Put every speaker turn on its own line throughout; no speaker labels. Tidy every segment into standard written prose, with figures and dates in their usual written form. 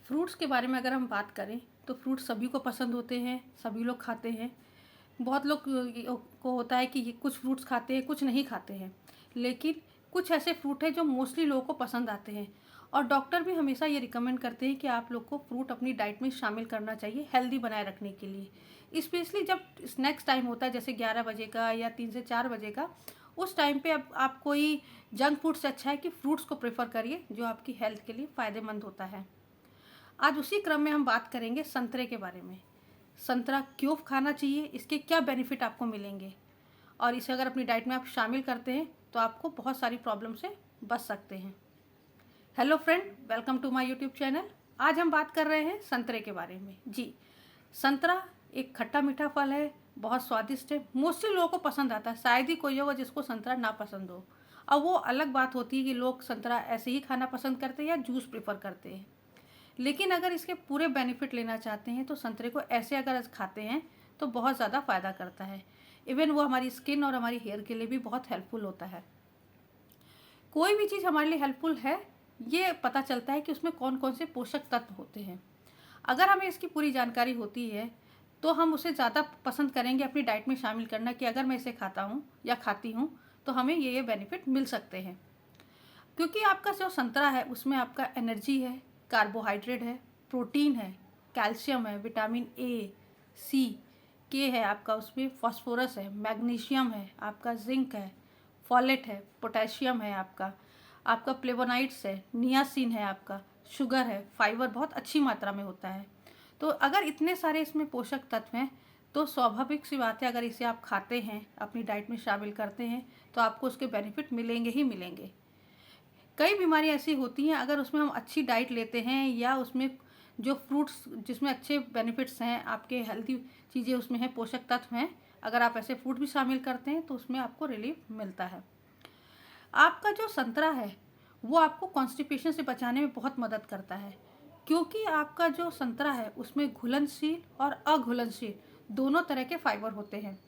Fruits के बारे में अगर हम बात करें तो फ्रूट सभी को पसंद होते हैं, सभी लोग खाते हैं। बहुत लोग को होता है कि ये कुछ फ्रूट्स खाते हैं, कुछ नहीं खाते हैं। लेकिन कुछ ऐसे फ्रूट हैं जो मोस्टली लोगों को पसंद आते हैं। और डॉक्टर भी हमेशा ये रिकमेंड करते हैं कि आप लोग को फ्रूट अपनी डाइट में शामिल करना चाहिए हेल्दी बनाए रखने के लिए। स्पेशली जब स्नैक्स टाइम होता है, जैसे 11 बजे का या 3 से 4 बजे का, उस टाइम पे अब आप कोई जंक फूड से अच्छा है कि फ्रूट्स को प्रेफर करिए, जो आपकी हेल्थ के लिए फ़ायदेमंद होता है। आज उसी क्रम में हम बात करेंगे संतरे के बारे में। संतरा क्यों खाना चाहिए, इसके क्या बेनिफिट आपको मिलेंगे, और इसे अगर अपनी डाइट में आप शामिल करते हैं तो आपको बहुत सारी प्रॉब्लम से बच सकते हैं। Hello friend, welcome to my YouTube channel. आज हम बात कर रहे हैं संतरे के बारे में। जी, संतरा एक खट्टा मीठा फल है, बहुत स्वादिष्ट है, मोस्टली लोगों को पसंद आता है। शायद ही कोई होगा जिसको संतरा ना पसंद हो। अब वो अलग बात होती है कि लोग संतरा ऐसे ही खाना पसंद करते हैं या जूस प्रेफर करते हैं। लेकिन अगर इसके पूरे बेनिफिट लेना चाहते हैं तो संतरे को ऐसे अगर खाते हैं तो बहुत ज़्यादा फ़ायदा करता है। इवन वो हमारी स्किन और हमारी हेयर के लिए भी बहुत हेल्पफुल होता है। कोई भी चीज़ हमारे लिए हेल्पफुल है, ये पता चलता है कि उसमें कौन कौन से पोषक तत्व होते हैं। अगर हमें इसकी पूरी जानकारी होती है तो हम उसे ज़्यादा पसंद करेंगे अपनी डाइट में शामिल करना, कि अगर मैं इसे खाता हूँ या खाती हूँ तो हमें ये बेनिफिट मिल सकते हैं। क्योंकि आपका जो संतरा है उसमें आपका एनर्जी है, कार्बोहाइड्रेट है, प्रोटीन है, कैल्शियम है, विटामिन ए, सी, के है आपका, उसमें फास्फोरस है, मैग्नीशियम है, आपका जिंक है, फॉलेट है, पोटेशियम है, आपका फ्लेवोनाइड्स है, नियासिन है, आपका शुगर है, फाइबर बहुत अच्छी मात्रा में होता है। तो अगर इतने सारे इसमें पोषक तत्व हैं तो स्वाभाविक सी बात है, अगर इसे आप खाते हैं, अपनी डाइट में शामिल करते हैं, तो आपको उसके बेनिफिट मिलेंगे ही मिलेंगे। कई बीमारियां ऐसी होती हैं, अगर उसमें हम अच्छी डाइट लेते हैं या उसमें जो फ्रूट्स जिसमें अच्छे बेनिफिट्स हैं, आपके हेल्दी चीज़ें उसमें हैं, पोषक तत्व हैं, अगर आप ऐसे फ्रूट भी शामिल करते हैं तो उसमें आपको रिलीफ मिलता है। आपका जो संतरा है वो आपको कॉन्स्टिपेशन से बचाने में बहुत मदद करता है, क्योंकि आपका जो संतरा है उसमें घुलनशील और अघुलनशील दोनों तरह के फाइबर होते हैं,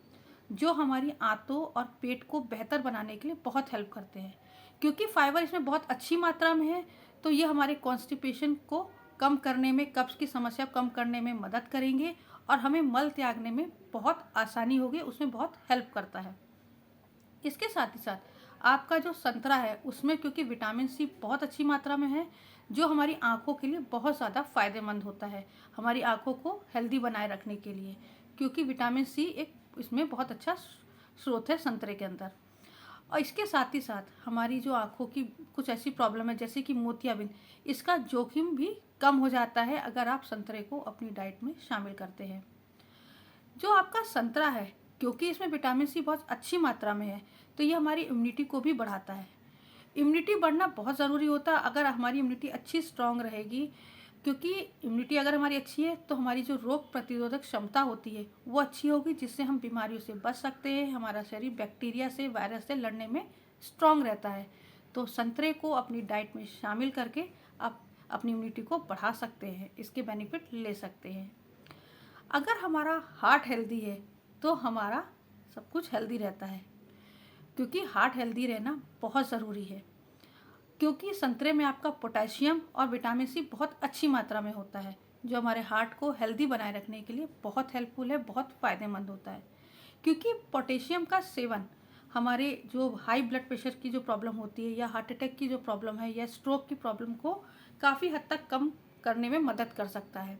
जो हमारी आंतों और पेट को बेहतर बनाने के लिए बहुत हेल्प करते हैं। क्योंकि फाइबर इसमें बहुत अच्छी मात्रा में है तो ये हमारे कॉन्स्टिपेशन को कम करने में, कब्ज की समस्या कम करने में मदद करेंगे और हमें मल त्यागने में बहुत आसानी होगी, उसमें बहुत हेल्प करता है। इसके साथ ही साथ आपका जो संतरा है उसमें क्योंकि विटामिन सी बहुत अच्छी मात्रा में है, जो हमारी आंखों के लिए बहुत ज़्यादा फ़ायदेमंद होता है, हमारी आंखों को हेल्दी बनाए रखने के लिए। क्योंकि विटामिन सी एक इसमें बहुत अच्छा स्रोत है संतरे के अंदर। और इसके साथ ही साथ हमारी जो आंखों की कुछ ऐसी प्रॉब्लम है जैसे कि मोतियाबिंद, इसका जोखिम भी कम हो जाता है अगर आप संतरे को अपनी डाइट में शामिल करते हैं। जो आपका संतरा है, क्योंकि इसमें विटामिन सी बहुत अच्छी मात्रा में है, तो ये हमारी इम्यूनिटी को भी बढ़ाता है। इम्यूनिटी बढ़ना बहुत ज़रूरी होता है। अगर हमारी इम्यूनिटी अच्छी स्ट्रांग रहेगी, क्योंकि इम्यूनिटी अगर हमारी अच्छी है तो हमारी जो रोग प्रतिरोधक क्षमता होती है वो अच्छी होगी, जिससे हम बीमारियों से बच सकते हैं, हमारा शरीर बैक्टीरिया से, वायरस से लड़ने में स्ट्रांग रहता है। तो संतरे को अपनी डाइट में शामिल करके आप अपनी इम्यूनिटी को बढ़ा सकते हैं, इसके बेनिफिट ले सकते हैं। अगर हमारा हार्ट हेल्दी है तो हमारा सब कुछ हेल्दी रहता है, क्योंकि हार्ट हेल्दी रहना बहुत ज़रूरी है। क्योंकि संतरे में आपका पोटेशियम और विटामिन सी बहुत अच्छी मात्रा में होता है, जो हमारे हार्ट को हेल्दी बनाए रखने के लिए बहुत हेल्पफुल है, बहुत फ़ायदेमंद होता है। क्योंकि पोटेशियम का सेवन हमारे जो हाई ब्लड प्रेशर की जो प्रॉब्लम होती है, या हार्ट अटैक की जो प्रॉब्लम है, या स्ट्रोक की प्रॉब्लम को काफ़ी हद तक कम करने में मदद कर सकता है।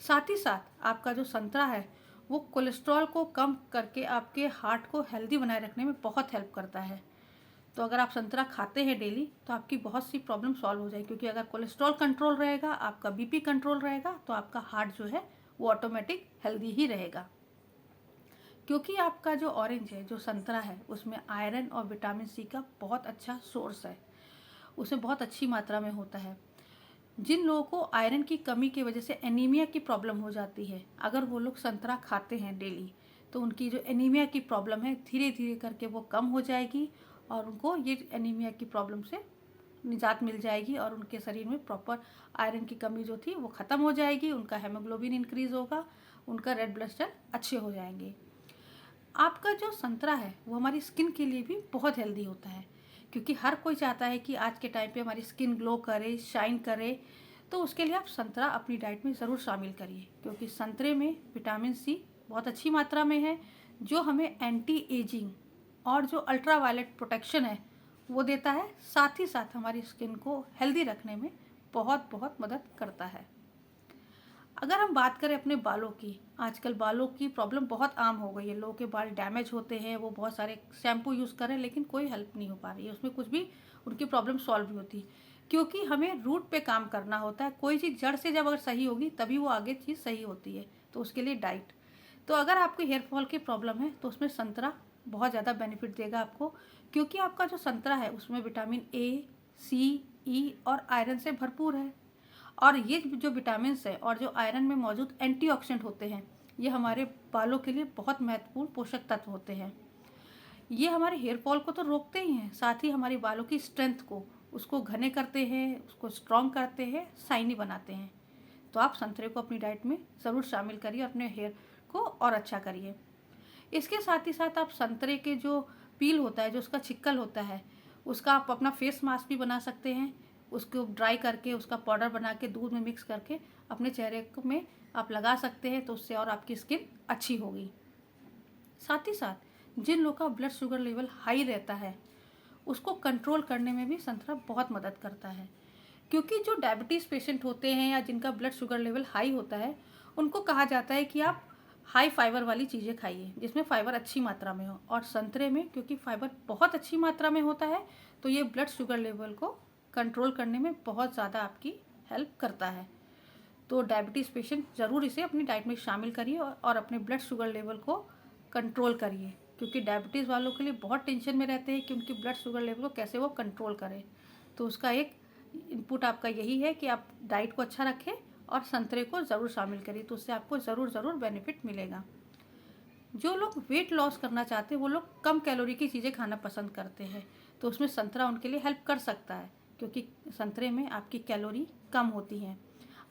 साथ ही साथ आपका जो संतरा है वो कोलेस्ट्रॉल को कम करके आपके हार्ट को हेल्दी बनाए रखने में बहुत हेल्प करता है। तो अगर आप संतरा खाते हैं डेली तो आपकी बहुत सी प्रॉब्लम सॉल्व हो जाएगी, क्योंकि अगर कोलेस्ट्रॉल कंट्रोल रहेगा, आपका बीपी कंट्रोल रहेगा, तो आपका हार्ट जो है वो ऑटोमेटिक हेल्दी ही रहेगा। क्योंकि आपका जो ऑरेंज है, जो संतरा है, उसमें आयरन और विटामिन सी का बहुत अच्छा सोर्स है, उसमें बहुत अच्छी मात्रा में होता है। जिन लोगों को आयरन की कमी की वजह से एनीमिया की प्रॉब्लम हो जाती है, अगर वो लोग संतरा खाते हैं डेली तो उनकी जो एनीमिया की प्रॉब्लम है धीरे धीरे करके वो कम हो जाएगी और उनको ये एनीमिया की प्रॉब्लम से निजात मिल जाएगी, और उनके शरीर में प्रॉपर आयरन की कमी जो थी वो ख़त्म हो जाएगी, उनका हेमोग्लोबिन इंक्रीज़ होगा, उनका रेड ब्लड सेल अच्छे हो जाएंगे। आपका जो संतरा है वो हमारी स्किन के लिए भी बहुत हेल्दी होता है, क्योंकि हर कोई चाहता है कि आज के टाइम पे हमारी स्किन ग्लो करे, शाइन करे। तो उसके लिए आप संतरा अपनी डाइट में ज़रूर शामिल करिए, क्योंकि संतरे में विटामिन सी बहुत अच्छी मात्रा में है, जो हमें एंटी एजिंग और जो अल्ट्रावायलेट प्रोटेक्शन है वो देता है। साथ ही साथ हमारी स्किन को हेल्दी रखने में बहुत बहुत मदद करता है। अगर हम बात करें अपने बालों की, आजकल बालों की प्रॉब्लम बहुत आम हो गई है। लोगों के बाल डैमेज होते हैं, वो बहुत सारे शैम्पू यूज़ करें लेकिन कोई हेल्प नहीं हो पा रही है, उसमें कुछ भी उनकी प्रॉब्लम सॉल्व नहीं होती, क्योंकि हमें रूट पे काम करना होता है। कोई चीज़ जड़ से जब अगर सही होगी तभी वो आगे चीज़ सही होती है। तो उसके लिए डाइट, तो अगर आपको हेयर फॉल की प्रॉब्लम है तो उसमें संतरा बहुत ज़्यादा बेनिफिट देगा आपको, क्योंकि आपका जो संतरा है उसमें विटामिन ए, सी, ई और आयरन से भरपूर है। और ये जो विटामिन है और जो आयरन में मौजूद एंटीऑक्सीडेंट होते हैं, ये हमारे बालों के लिए बहुत महत्वपूर्ण पोषक तत्व होते हैं। ये हमारे हेयर फॉल को तो रोकते ही हैं, साथ ही हमारे बालों की स्ट्रेंथ को, उसको घने करते हैं, उसको स्ट्रॉन्ग करते हैं, शाइनी बनाते हैं। तो आप संतरे को अपनी डाइट में ज़रूर शामिल करिए, अपने हेयर को और अच्छा करिए। इसके साथ ही साथ आप संतरे के जो पील होता है, जो उसका छिक्कल होता है, उसका आप अपना फेस मास्क भी बना सकते हैं। उसको ड्राई करके उसका पाउडर बना के दूध में मिक्स करके अपने चेहरे में आप लगा सकते हैं, तो उससे और आपकी स्किन अच्छी होगी। साथ ही साथ जिन लोगों का ब्लड शुगर लेवल हाई रहता है, उसको कंट्रोल करने में भी संतरा बहुत मदद करता है, क्योंकि जो डायबिटीज़ पेशेंट होते हैं या जिनका ब्लड शुगर लेवल हाई होता है, उनको कहा जाता है कि आप हाई फाइबर वाली चीज़ें खाइए, जिसमें फ़ाइबर अच्छी मात्रा में हो। और संतरे में क्योंकि फ़ाइबर बहुत अच्छी मात्रा में होता है, तो ये ब्लड शुगर लेवल को कंट्रोल करने में बहुत ज़्यादा आपकी हेल्प करता है। तो डायबिटीज़ पेशेंट ज़रूर इसे अपनी डाइट में शामिल करिए और अपने ब्लड शुगर लेवल को कंट्रोल करिए, क्योंकि डायबिटीज़ वालों के लिए बहुत टेंशन में रहते हैं कि उनकी ब्लड शुगर लेवल को कैसे वो कंट्रोल करें। तो उसका एक इनपुट आपका यही है कि आप डाइट को अच्छा रखें और संतरे को ज़रूर शामिल करिए, तो उससे आपको ज़रूर बेनिफिट मिलेगा। जो लोग वेट लॉस करना चाहते हैं, वो लोग कम कैलोरी की चीज़ें खाना पसंद करते हैं, तो उसमें संतरा उनके लिए हेल्प कर सकता है, क्योंकि संतरे में आपकी कैलोरी कम होती हैं।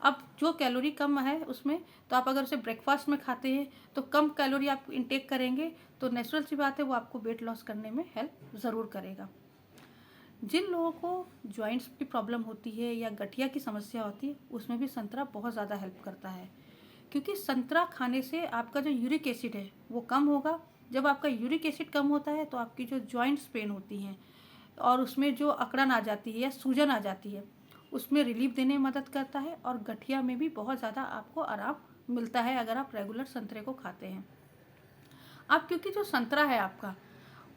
अब जो कैलोरी कम है उसमें, तो आप अगर उसे ब्रेकफास्ट में खाते हैं तो कम कैलोरी आप इंटेक करेंगे, तो नेचुरल सी बात है वो आपको वेट लॉस करने में हेल्प ज़रूर करेगा। जिन लोगों को जॉइंट्स की प्रॉब्लम होती है या गठिया की समस्या होती है, उसमें भी संतरा बहुत ज़्यादा हेल्प करता है, क्योंकि संतरा खाने से आपका जो यूरिक एसिड है वो कम होगा। जब आपका यूरिक एसिड कम होता है तो आपकी जो जॉइंट्स पेन होती हैं और उसमें जो अकड़न आ जाती है या सूजन आ जाती है, उसमें रिलीफ देने में मदद करता है। और गठिया में भी बहुत ज़्यादा आपको आराम मिलता है अगर आप रेगुलर संतरे को खाते हैं। अब क्योंकि जो संतरा है आपका,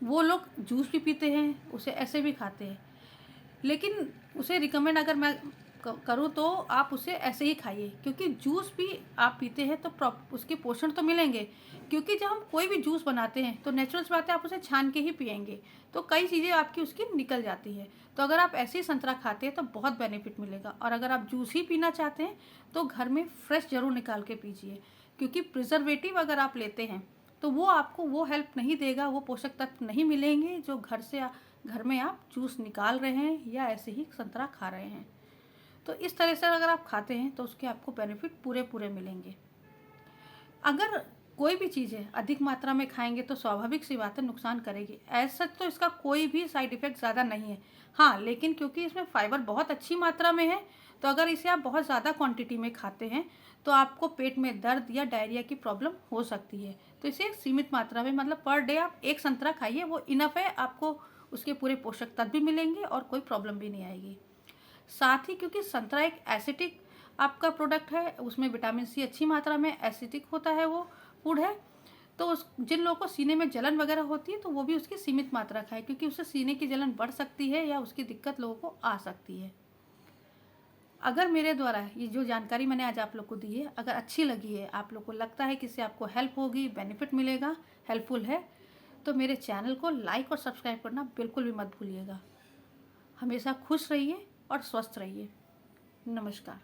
वो लोग जूस भी पीते हैं, उसे ऐसे भी खाते हैं, लेकिन उसे रिकमेंड अगर मैं करूँ तो आप उसे ऐसे ही खाइए, क्योंकि जूस भी आप पीते हैं तो उसके पोषण तो मिलेंगे, क्योंकि जब हम कोई भी जूस बनाते हैं तो नेचुरल बात है आप उसे छान के ही पिएंगे, तो कई चीज़ें आपकी उसकी निकल जाती है। तो अगर आप ऐसे ही संतरा खाते हैं तो बहुत बेनिफिट मिलेगा। और अगर आप जूस ही पीना चाहते हैं तो घर में फ्रेश ज़रूर निकाल के पीजिए, क्योंकि प्रिजर्वेटिव अगर आप लेते हैं तो वो आपको वो हेल्प नहीं देगा, वो पोषक तत्व नहीं मिलेंगे जो घर में आप जूस निकाल रहे हैं या ऐसे ही संतरा खा रहे हैं। तो इस तरह से अगर आप खाते हैं तो उसके आपको बेनिफिट पूरे मिलेंगे। अगर कोई भी चीज़ें अधिक मात्रा में खाएंगे तो स्वाभाविक सी बात है नुकसान करेगी। ऐसा तो इसका कोई भी साइड इफ़ेक्ट ज़्यादा नहीं है, हाँ, लेकिन क्योंकि इसमें फाइबर बहुत अच्छी मात्रा में है, तो अगर इसे आप बहुत ज़्यादा क्वांटिटी में खाते हैं तो आपको पेट में दर्द या डायरिया की प्रॉब्लम हो सकती है। तो इसे एक सीमित मात्रा में, मतलब पर डे आप एक संतरा खाइए, वो इनफ है, आपको उसके पूरे पोषक तत्व भी मिलेंगे और कोई प्रॉब्लम भी नहीं आएगी। साथ ही क्योंकि संतरा एक एसिडिक आपका प्रोडक्ट है, उसमें विटामिन सी अच्छी मात्रा में एसिडिक होता है, वो फूड है, तो उस जिन लोगों को सीने में जलन वगैरह होती है तो वो भी उसकी सीमित मात्रा खाए, क्योंकि उससे सीने की जलन बढ़ सकती है या उसकी दिक्कत लोगों को आ सकती है। अगर मेरे द्वारा ये जो जानकारी मैंने आज आप लोग को दी है अगर अच्छी लगी है, आप लोग को लगता है कि इससे आपको हेल्प होगी, बेनिफिट मिलेगा, हेल्पफुल है, तो मेरे चैनल को लाइक और सब्सक्राइब करना बिल्कुल भी मत भूलिएगा। हमेशा खुश रहिए और स्वस्थ रहिए। नमस्कार।